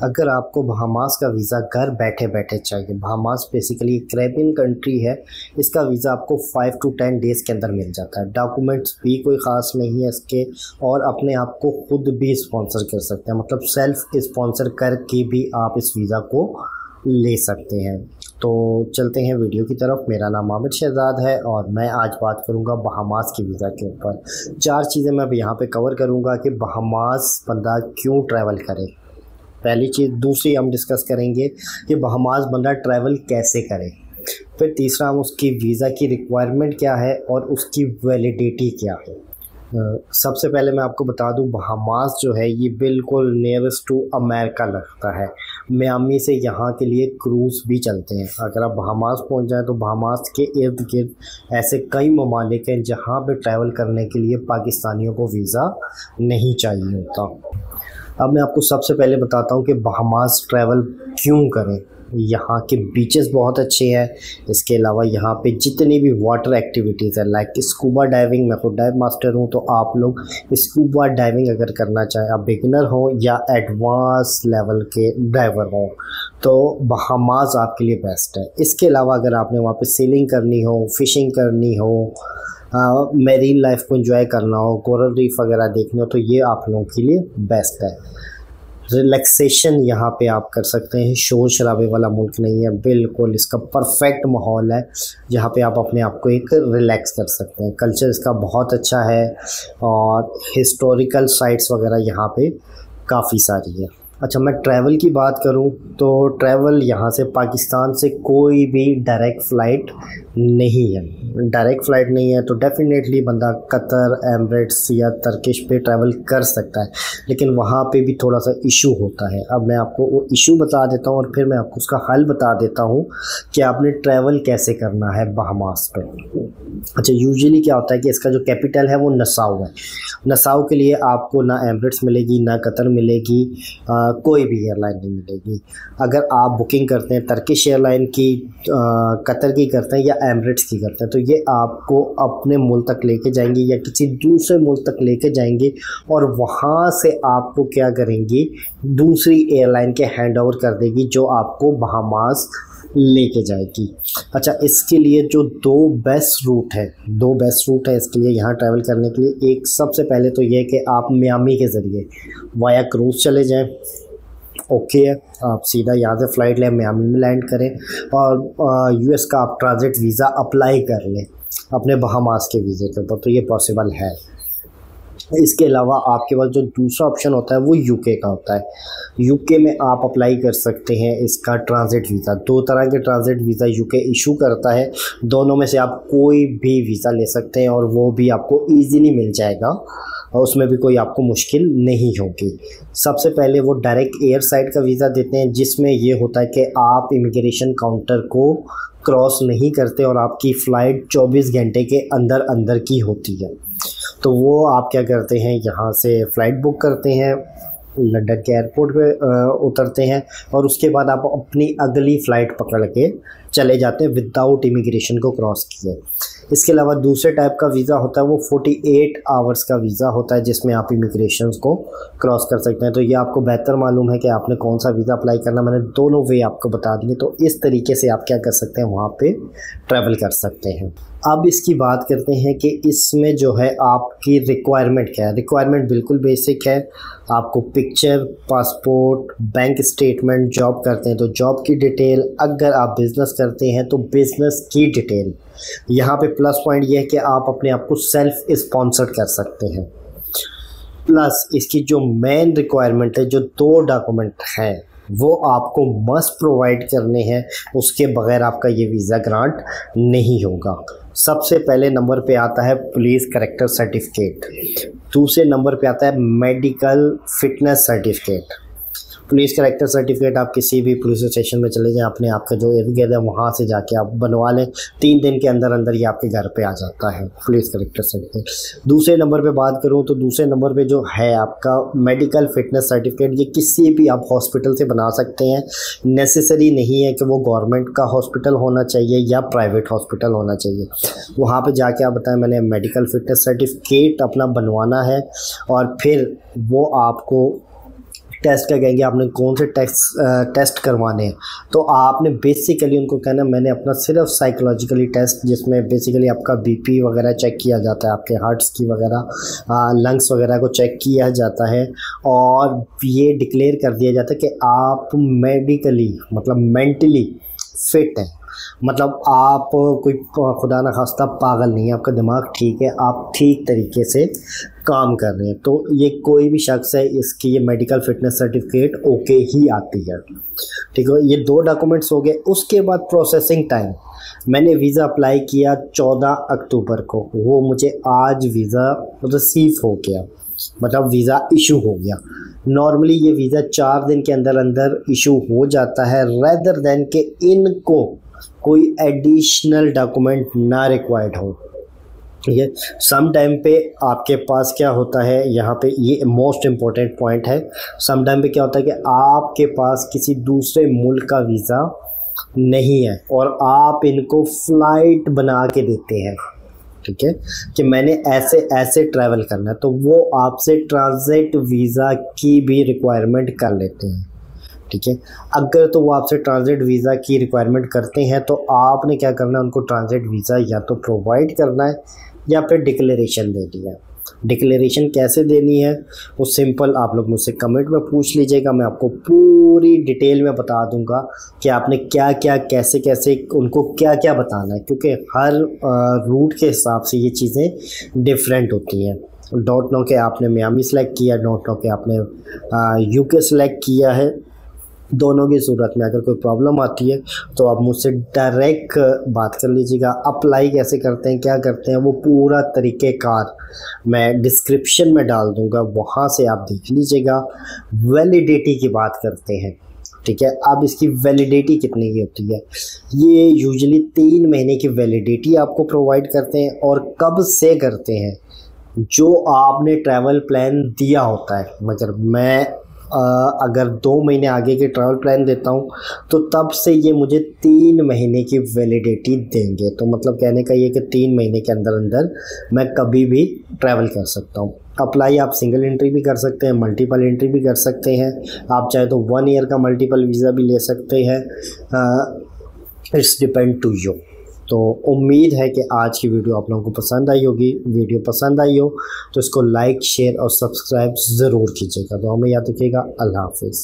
अगर आपको बहामास का वीज़ा घर बैठे बैठे चाहिए, बहामास बेसिकली एक कैरेबियन कंट्री है। इसका वीज़ा आपको 5 to 10 डेज़ के अंदर मिल जाता है। डॉक्यूमेंट्स भी कोई ख़ास नहीं है इसके, और अपने आप को खुद भी स्पॉन्सर कर सकते हैं, मतलब सेल्फ स्पॉन्सर करके भी आप इस वीज़ा को ले सकते हैं। तो चलते हैं वीडियो की तरफ। मेरा नाम आमिर शहजाद है और मैं आज बात करूंगा बहामास की वीज़ा के ऊपर। 4 चीज़ें मैं यहाँ पे कवर करूंगा कि बहामास बंदा क्यों ट्रैवल करे, पहली चीज़। दूसरी हम डिस्कस करेंगे कि बहामास बंदा ट्रैवल कैसे करे। फिर तीसरा हम उसकी वीज़ा की रिक्वायरमेंट क्या है और उसकी वैलिडिटी क्या है। सबसे पहले मैं आपको बता दूं, बहामास जो है ये बिल्कुल नियरेस्ट टू अमेरिका लगता है। मियामी से यहाँ के लिए क्रूज़ भी चलते हैं। अगर आप बहामास पहुँच जाएँ तो बहामास के इर्द गिर्द ऐसे कई ममालिक हैं जहाँ पे ट्रैवल करने के लिए पाकिस्तानियों को वीज़ा नहीं चाहिए होता। अब मैं आपको सबसे पहले बताता हूँ कि बहामास ट्रैवल क्यों करें। यहाँ के बीचेस बहुत अच्छे हैं। इसके अलावा यहाँ पे जितनी भी वाटर एक्टिविटीज़ है, लाइक स्कूबा डाइविंग, मैं खुद डाइव मास्टर हूँ, तो आप लोग स्कूबा डाइविंग अगर करना चाहें, आप बिगिनर हो या एडवांस लेवल के डाइवर हो, तो बहामास आपके लिए बेस्ट है। इसके अलावा अगर आपने वहाँ पे सेलिंग करनी हो, फिशिंग करनी हो, मेरीन लाइफ को एंजॉय करना हो, कोरल रीफ वगैरह देखने हो, तो ये आप लोगों के लिए बेस्ट है। रिलैक्सेशन यहाँ पे आप कर सकते हैं। शोर शराबे वाला मुल्क नहीं है, बिल्कुल इसका परफेक्ट माहौल है जहाँ पे आप अपने आप को एक रिलैक्स कर सकते हैं। कल्चर इसका बहुत अच्छा है और हिस्टोरिकल साइट्स वगैरह यहाँ पे काफ़ी सारी है। अच्छा, मैं ट्रैवल की बात करूं तो ट्रैवल यहाँ से पाकिस्तान से कोई भी डायरेक्ट फ़्लाइट नहीं है। डायरेक्ट फ़्लाइट नहीं है तो डेफिनेटली बंदा कतर, एमिरेट्स या टर्किश पे ट्रैवल कर सकता है, लेकिन वहाँ पे भी थोड़ा सा इशू होता है। अब मैं आपको वो इशू बता देता हूँ और फिर मैं आपको उसका हल बता देता हूँ कि आपने ट्रैवल कैसे करना है बहामास पे। अच्छा, यूजुअली क्या होता है कि इसका जो कैपिटल है वो नसाउ है। नसाउ के लिए आपको ना एमिरेट्स मिलेगी, ना कतर मिलेगी, कोई भी एयरलाइन नहीं मिलेगी। अगर आप बुकिंग करते हैं टर्किश एयरलाइन की, कतर की करते हैं या एमिरेट्स की करते हैं, तो ये आपको अपने मुल्क तक लेके जाएंगे या किसी दूसरे मुल्क तक लेके जाएंगे और वहाँ से आपको क्या करेंगी, दूसरी एयरलाइन के हैंड ओवर कर देगी जो आपको बहामास लेके जाएगी। अच्छा, इसके लिए जो दो बेस्ट रूट है इसके लिए यहाँ ट्रैवल करने के लिए। एक सबसे पहले तो ये कि आप मियामी के ज़रिए वाया क्रूज़ चले जाएं। ओके है, आप सीधा यहाँ से फ़्लाइट लें, मियामी में लैंड करें और यूएस का आप ट्रांजिट वीज़ा अप्लाई कर लें अपने बहामास के वीज़े के ऊपर, तो ये पॉसिबल है। इसके अलावा आपके पास जो दूसरा ऑप्शन होता है वो यूके का होता है। यूके में आप अप्लाई कर सकते हैं इसका ट्रांजिट वीज़ा। 2 तरह के ट्रांजिट वीज़ा यूके इशू करता है, दोनों में से आप कोई भी वीज़ा ले सकते हैं और वो भी आपको ईजीली मिल जाएगा और उसमें भी कोई आपको मुश्किल नहीं होगी। सबसे पहले वो डायरेक्ट एयर साइड का वीज़ा देते हैं, जिसमें ये होता है कि आप इमिग्रेशन काउंटर को क्रॉस नहीं करते और आपकी फ़्लाइट 24 घंटे के अंदर अंदर की होती है। तो वो आप क्या करते हैं, यहाँ से फ़्लाइट बुक करते हैं, लंदन के एयरपोर्ट पे उतरते हैं और उसके बाद आप अपनी अगली फ़्लाइट पकड़ के चले जाते हैं विदाउट इमिग्रेशन को क्रॉस किए। इसके अलावा दूसरे टाइप का वीज़ा होता है वो 48 आवर्स का वीज़ा होता है, जिसमें आप इमिग्रेशन को क्रॉस कर सकते हैं। तो ये आपको बेहतर मालूम है कि आपने कौन सा वीज़ा अप्लाई करना। मैंने दोनों वे आपको बता दिए, तो इस तरीके से आप क्या कर सकते हैं, वहाँ पे ट्रैवल कर सकते हैं। अब इसकी बात करते हैं कि इसमें जो है आपकी रिक्वायरमेंट क्या है। रिक्वायरमेंट बिल्कुल बेसिक है। आपको picture, passport, bank statement, job करते हैं तो जॉब की डिटेल, अगर आप बिज़नेस करते हैं तो बिज़नेस की डिटेल। यहाँ पे प्लस पॉइंट ये है कि आप अपने आप को सेल्फ स्पॉन्सर्ड कर सकते हैं। प्लस इसकी जो मेन रिक्वायरमेंट है, जो 2 डॉक्यूमेंट हैं वो आपको मस्ट प्रोवाइड करने हैं, उसके बगैर आपका ये वीज़ा ग्रांट नहीं होगा। सबसे पहले नंबर पे आता है पुलिस कैरेक्टर सर्टिफिकेट, दूसरे नंबर पे आता है medical fitness certificate. Police character certificate आप किसी भी पुलिस स्टेशन में चले जाएं, अपने आप का जो इर्द गिर्द है वहाँ से जाके आप बनवा लें, 3 दिन के अंदर अंदर ये आपके घर पे आ जाता है पुलिस कैरेक्टर सर्टिफिकेट। दूसरे नंबर पे बात करूँ तो दूसरे नंबर पे जो है आपका मेडिकल फिटनेस सर्टिफिकेट, ये किसी भी आप हॉस्पिटल से बना सकते हैं। नेसेसरी नहीं है कि वो गवर्नमेंट का हॉस्पिटल होना चाहिए या प्राइवेट हॉस्पिटल होना चाहिए। वहाँ पर जाके आप बताएं मैंने मेडिकल फिटनेस सर्टिफिकेट अपना बनवाना है और फिर वो आपको टेस्ट क्या कहेंगे, आपने कौन से टेस्ट करवाने हैं, तो आपने बेसिकली उनको कहना मैंने अपना सिर्फ साइकोलॉजिकली टेस्ट, जिसमें बेसिकली आपका बीपी वगैरह चेक किया जाता है, आपके हार्ट्स की वगैरह लंग्स वगैरह को चेक किया जाता है, और ये डिक्लेयर कर दिया जाता है कि आप मेडिकली मतलब मेंटली फिट हैं, मतलब आप कोई खुदा न खास्ता पागल नहीं है, आपका दिमाग ठीक है, आप ठीक तरीके से काम कर रहे हैं, तो ये कोई भी शख्स है इसकी ये मेडिकल फिटनेस सर्टिफिकेट ओके ही आती है। ठीक है, ये 2 डॉक्यूमेंट्स हो गए। उसके बाद प्रोसेसिंग टाइम, मैंने वीज़ा अप्लाई किया 14 अक्टूबर को, वो मुझे आज वीज़ा रिसीव हो गया, मतलब वीज़ा इशू हो गया। नॉर्मली ये वीज़ा 4 दिन के अंदर अंदर इशू हो जाता है, रेदर देन के इनको कोई एडिशनल डॉक्यूमेंट ना रिक्वायर्ड हो। ठीक है, सम टाइम पे आपके पास क्या होता है, यहाँ पे ये मोस्ट इम्पोर्टेंट पॉइंट है, सम टाइम पे क्या होता है कि आपके पास किसी दूसरे मुल्क का वीज़ा नहीं है और आप इनको फ़्लाइट बना के देते हैं। ठीक है, कि मैंने ऐसे ऐसे ट्रैवल करना है, तो वो आपसे ट्रांजिट वीज़ा की भी रिक्वायरमेंट कर लेते हैं। ठीक है, अगर तो वो आपसे ट्रांजिट वीज़ा की रिक्वायरमेंट करते हैं तो आपने क्या करना है, उनको ट्रांजिट वीज़ा या तो प्रोवाइड करना है या फिर डिक्लेरेशन देनी है। डिक्लेरेशन कैसे देनी है वो सिंपल आप लोग मुझसे कमेंट में पूछ लीजिएगा, मैं आपको पूरी डिटेल में बता दूंगा कि आपने क्या क्या कैसे कैसे उनको क्या क्या बताना है, क्योंकि हर रूट के हिसाब से ये चीज़ें डिफरेंट होती हैं। डोंट नो कि आपने मियामी सेलेक्ट किया, डोंट नो कि आपने यूके सेलेक्ट किया है, दोनों की सूरत में अगर कोई प्रॉब्लम आती है तो आप मुझसे डायरेक्ट बात कर लीजिएगा। अप्लाई कैसे करते हैं, क्या करते हैं, वो पूरा तरीक़ेकार मैं डिस्क्रिप्शन में डाल दूंगा, वहाँ से आप देख लीजिएगा। वैलिडिटी की बात करते हैं। ठीक है, अब इसकी वैलिडिटी कितनी की होती है, ये यूजुअली 3 महीने की वैलिडिटी आपको प्रोवाइड करते हैं। और कब से करते हैं, जो आपने ट्रैवल प्लान दिया होता है। मगर मैं अगर 2 महीने आगे के ट्रैवल प्लान देता हूँ तो तब से ये मुझे 3 महीने की वैलिडिटी देंगे। तो मतलब कहने का ये कि 3 महीने के अंदर अंदर मैं कभी भी ट्रैवल कर सकता हूँ। अप्लाई आप सिंगल एंट्री भी कर सकते हैं, मल्टीपल एंट्री भी कर सकते हैं, आप चाहे तो 1 ईयर का मल्टीपल वीज़ा भी ले सकते हैं। It's depend to you. तो उम्मीद है कि आज की वीडियो आप लोगों को पसंद आई होगी। वीडियो पसंद आई हो तो इसको लाइक शेयर और सब्सक्राइब ज़रूर कीजिएगा। तो हमें याद रखिएगा। अल्लाह हाफिज़।